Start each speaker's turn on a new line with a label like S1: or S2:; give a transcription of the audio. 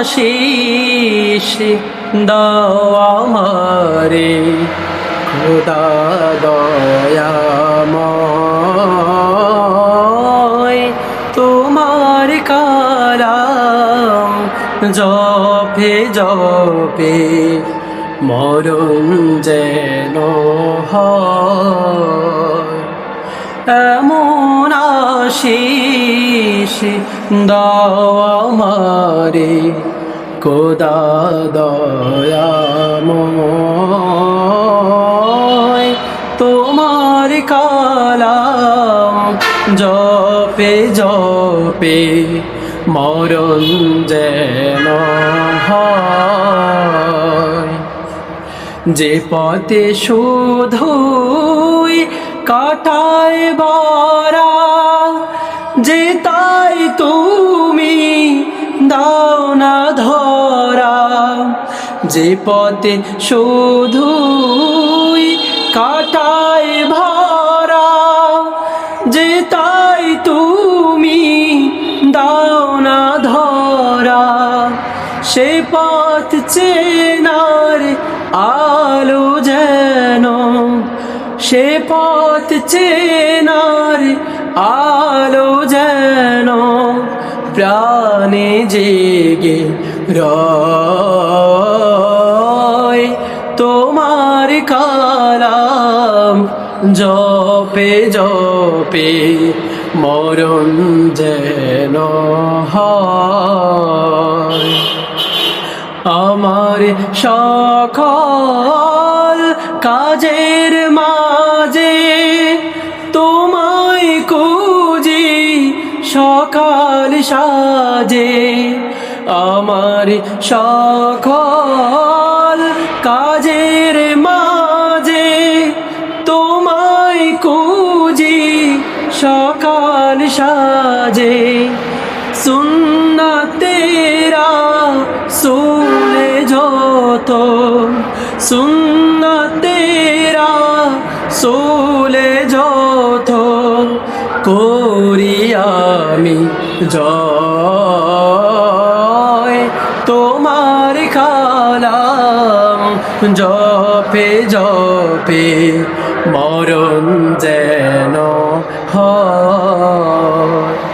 S1: আশিস দাও আমারে খোদা দয়াময় তোমার কালাম জপে জপে মরণ যেন হয় এমন আশিস দাও আমারে খোদা দয়াময় তোমার কালাম জপে জপে মরণ যেন হয় যে পথে শুধুই কাটায় বরা যে তাই তুমি দাও না ধরা যে পথে শুধুই কাটায় ভরা যে তাই তুমি দাও না ধরা সে পথ চেনার আলো যেন সে পথ চেনার আলো যেন প্রাণে জেগে রয় তোমার কালাম জপে জপে মরণ যেন হয় আমার সকল কাজের মাঝে তোমায় খুঁজি সকাল সাজে আমার সকল কাজের মাঝে তোমায় খুঁজি সকাল সাজে সুন্নতেরা সুলে যত সুন্নতেরা সুলে যত করি আমি জয় তোমার কালাম জপে জপে মরণ যেন হয়।